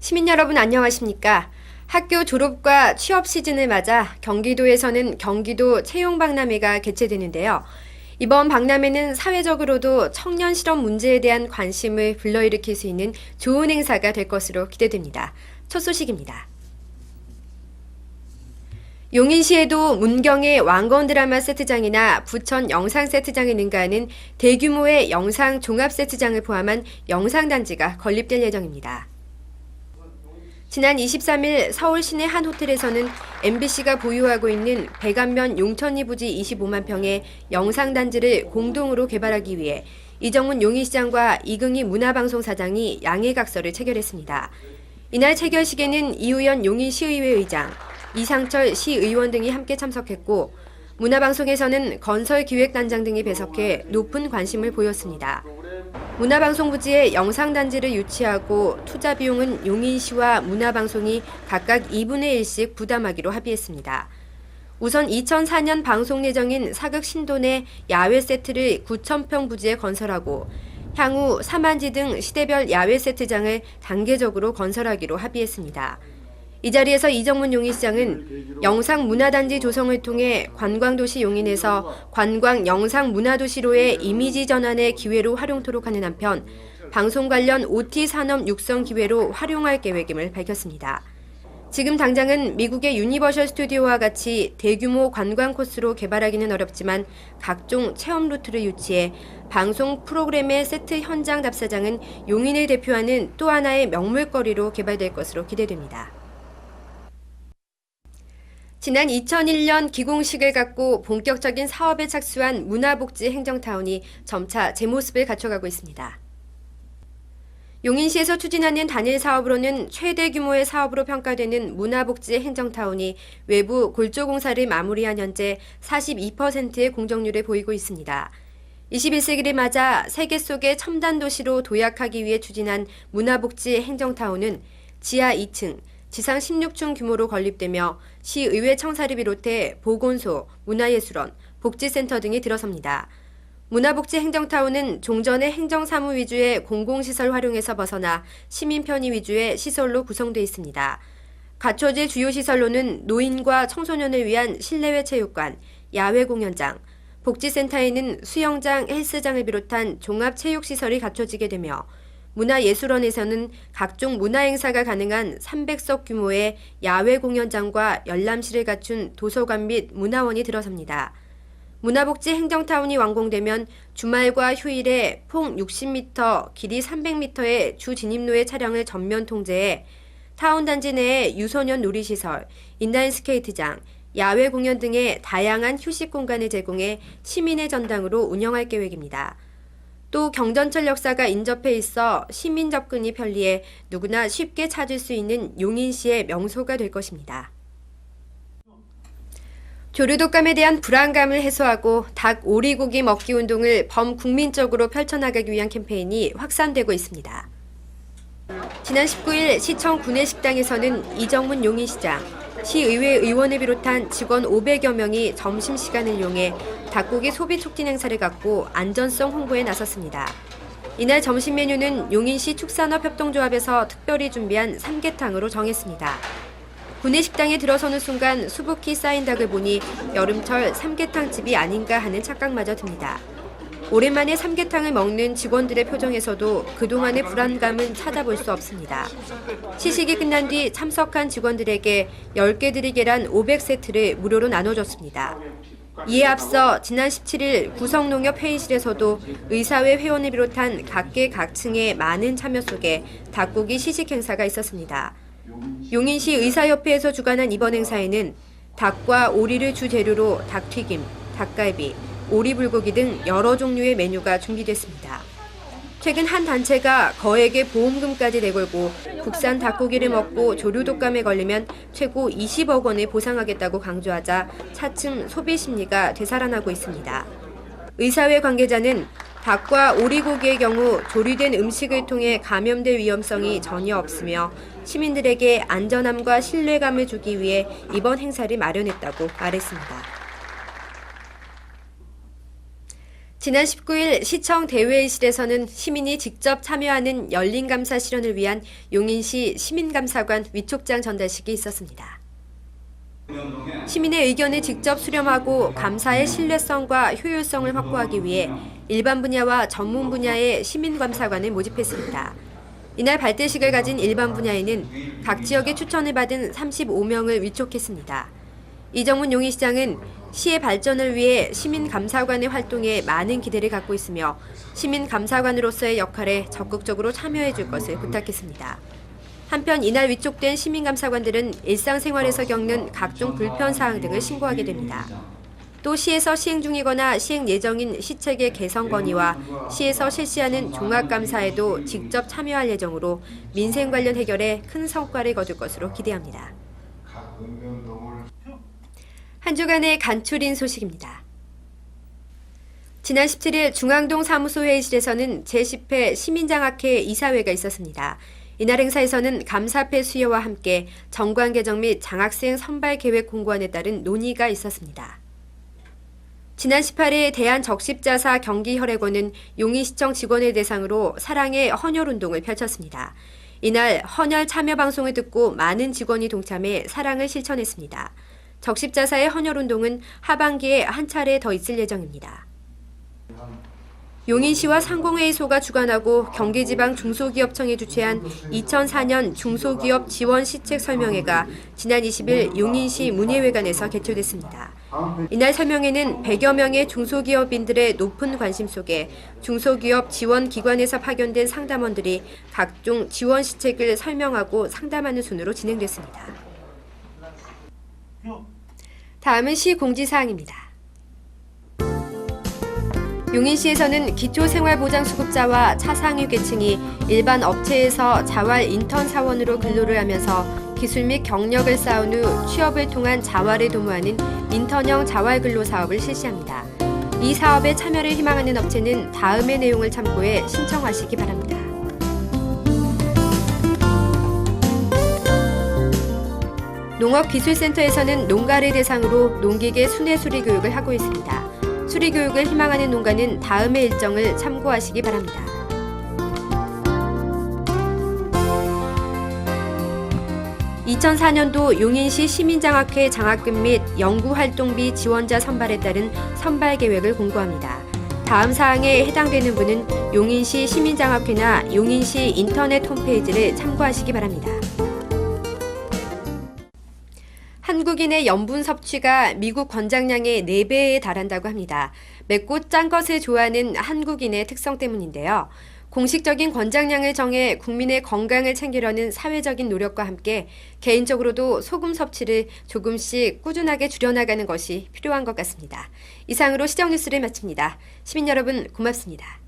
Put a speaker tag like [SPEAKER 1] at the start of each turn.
[SPEAKER 1] 시민 여러분 안녕하십니까? 학교 졸업과 취업 시즌을 맞아 경기도에서는 경기도 채용박람회가 개최되는데요. 이번 박람회는 사회적으로도 청년 실업 문제에 대한 관심을 불러일으킬 수 있는 좋은 행사가 될 것으로 기대됩니다. 첫 소식입니다. 용인시에도 문경의 왕건 드라마 세트장이나 부천 영상 세트장을 능가하는 대규모의 영상 종합 세트장을 포함한 영상단지가 건립될 예정입니다. 지난 23일 서울 시내 한 호텔에서는 MBC가 보유하고 있는 백안면 용천리 부지 25만 평의 영상단지를 공동으로 개발하기 위해 이정문 용인시장과 이긍희 문화방송사장이 양해각서를 체결했습니다. 이날 체결식에는 이우연 용인시의회 의장, 이상철 시의원 등이 함께 참석했고 문화방송에서는 건설기획단장 등이 배석해 높은 관심을 보였습니다. 문화방송 부지에 영상단지를 유치하고 투자 비용은 용인시와 문화방송이 각각 2분의 1씩 부담하기로 합의했습니다. 우선 2004년 방송 예정인 사극 신돈의 야외 세트를 9,000평 부지에 건설하고 향후 사만지 등 시대별 야외 세트장을 단계적으로 건설하기로 합의했습니다. 이 자리에서 이정문 용인시장은 영상문화단지 조성을 통해 관광도시 용인에서 관광영상문화도시로의 이미지 전환의 기회로 활용토록 하는 한편 방송 관련 OT 산업 육성 기회로 활용할 계획임을 밝혔습니다. 지금 당장은 미국의 유니버셜 스튜디오와 같이 대규모 관광 코스로 개발하기는 어렵지만 각종 체험 루트를 유치해 방송 프로그램의 세트 현장 답사장은 용인을 대표하는 또 하나의 명물거리로 개발될 것으로 기대됩니다. 지난 2001년 기공식을 갖고 본격적인 사업에 착수한 문화복지 행정타운이 점차 제 모습을 갖춰가고 있습니다. 용인시에서 추진하는 단일 사업으로는 최대 규모의 사업으로 평가되는 문화복지 행정타운이 외부 골조공사를 마무리한 현재 42%의 공정률을 보이고 있습니다. 21세기를 맞아 세계 속의 첨단 도시로 도약하기 위해 추진한 문화복지 행정타운은 지하 2층, 지상 16층 규모로 건립되며 시의회 청사를 비롯해 보건소, 문화예술원, 복지센터 등이 들어섭니다. 문화복지 행정타운은 종전의 행정사무 위주의 공공시설 활용에서 벗어나 시민 편의 위주의 시설로 구성되어 있습니다. 갖춰질 주요 시설로는 노인과 청소년을 위한 실내외 체육관, 야외 공연장, 복지센터에는 수영장, 헬스장을 비롯한 종합체육시설이 갖춰지게 되며 문화예술원에서는 각종 문화행사가 가능한 300석 규모의 야외 공연장과 열람실을 갖춘 도서관 및 문화원이 들어섭니다. 문화복지 행정타운이 완공되면 주말과 휴일에 폭 60m, 길이 300m의 주 진입로의 차량을 전면 통제해 타운 단지 내에 유소년 놀이시설, 인라인 스케이트장, 야외 공연 등의 다양한 휴식 공간을 제공해 시민의 전당으로 운영할 계획입니다. 또 경전철 역사가 인접해 있어 시민 접근이 편리해 누구나 쉽게 찾을 수 있는 용인시의 명소가 될 것입니다. 조류독감에 대한 불안감을 해소하고 닭 오리고기 먹기 운동을 범국민적으로 펼쳐나가기 위한 캠페인이 확산되고 있습니다. 지난 19일 시청 구내식당에서는 이정문 용인시장, 시의회 의원을 비롯한 직원 500여 명이 점심시간을 이용해 닭고기 소비 촉진 행사를 갖고 안전성 홍보에 나섰습니다. 이날 점심 메뉴는 용인시 축산업협동조합에서 특별히 준비한 삼계탕으로 정했습니다. 구내식당에 들어서는 순간 수북히 쌓인 닭을 보니 여름철 삼계탕집이 아닌가 하는 착각마저 듭니다. 오랜만에 삼계탕을 먹는 직원들의 표정에서도 그동안의 불안감은 찾아볼 수 없습니다. 시식이 끝난 뒤 참석한 직원들에게 10개 드릴 계란 500세트를 무료로 나눠줬습니다. 이에 앞서 지난 17일 구성농협 회의실에서도 의사회 회원을 비롯한 각계각층의 많은 참여 속에 닭고기 시식 행사가 있었습니다. 용인시 의사협회에서 주관한 이번 행사에는 닭과 오리를 주재료로 닭튀김, 닭갈비, 오리불고기 등 여러 종류의 메뉴가 준비됐습니다. 최근 한 단체가 거액의 보험금까지 내걸고 국산 닭고기를 먹고 조류독감에 걸리면 최고 20억 원을 보상하겠다고 강조하자 차츰 소비 심리가 되살아나고 있습니다. 의사회 관계자는 닭과 오리고기의 경우 조리된 음식을 통해 감염될 위험성이 전혀 없으며 시민들에게 안전함과 신뢰감을 주기 위해 이번 행사를 마련했다고 말했습니다. 지난 19일 시청 대회의실에서는 시민이 직접 참여하는 열린 감사 실현을 위한 용인시 시민감사관 위촉장 전달식이 있었습니다. 시민의 의견을 직접 수렴하고 감사의 신뢰성과 효율성을 확보하기 위해 일반 분야와 전문 분야의 시민감사관을 모집했습니다. 이날 발대식을 가진 일반 분야에는 각 지역의 추천을 받은 35명을 위촉했습니다. 이정문 용인시장은 시의 발전을 위해 시민감사관의 활동에 많은 기대를 갖고 있으며 시민감사관으로서의 역할에 적극적으로 참여해 줄 것을 부탁했습니다. 한편 이날 위촉된 시민감사관들은 일상생활에서 겪는 각종 불편사항 등을 신고하게 됩니다. 또 시에서 시행 중이거나 시행 예정인 시책의 개선 건의와 시에서 실시하는 종합감사에도 직접 참여할 예정으로 민생 관련 해결에 큰 성과를 거둘 것으로 기대합니다. 한 주간의 간추린 소식입니다. 지난 17일 중앙동 사무소 회의실에서는 제10회 시민장학회 이사회가 있었습니다. 이날 행사에서는 감사패 수여와 함께 정관 개정 및 장학생 선발 계획 공고안에 따른 논의가 있었습니다. 지난 18일 대한적십자사 경기혈액원은 용인시청 직원을 대상으로 사랑의 헌혈운동을 펼쳤습니다. 이날 헌혈 참여 방송을 듣고 많은 직원이 동참해 사랑을 실천했습니다. 적십자사의 헌혈운동은 하반기에 한 차례 더 있을 예정입니다. 용인시와 상공회의소가 주관하고 경기지방 중소기업청이 주최한 2004년 중소기업 지원 시책 설명회가 지난 20일 용인시 문예회관에서 개최됐습니다. 이날 설명회는 100여 명의 중소기업인들의 높은 관심 속에 중소기업 지원기관에서 파견된 상담원들이 각종 지원 시책을 설명하고 상담하는 순으로 진행됐습니다. 다음은 시 공지사항입니다. 용인시에서는 기초생활보장수급자와 차상위 계층이 일반 업체에서 자활 인턴 사원으로 근로를 하면서 기술 및 경력을 쌓은 후 취업을 통한 자활을 도모하는 인턴형 자활근로 사업을 실시합니다. 이 사업에 참여를 희망하는 업체는 다음의 내용을 참고해 신청하시기 바랍니다. 농업기술센터에서는 농가를 대상으로 농기계 순회 수리 교육을 하고 있습니다. 수리 교육을 희망하는 농가는 다음의 일정을 참고하시기 바랍니다. (2004년도) 용인시 시민장학회 장학금 및 연구활동비 지원자 선발에 따른 선발 계획을 공고합니다. 다음 사항에 해당되는 분은 용인시 시민장학회나 용인시 인터넷 홈페이지를 참고하시기 바랍니다. 한국인의 염분 섭취가 미국 권장량의 4배에 달한다고 합니다. 맵고 짠 것을 좋아하는 한국인의 특성 때문인데요. 공식적인 권장량을 정해 국민의 건강을 챙기려는 사회적인 노력과 함께 개인적으로도 소금 섭취를 조금씩 꾸준하게 줄여나가는 것이 필요한 것 같습니다. 이상으로 시정뉴스를 마칩니다. 시민 여러분 고맙습니다.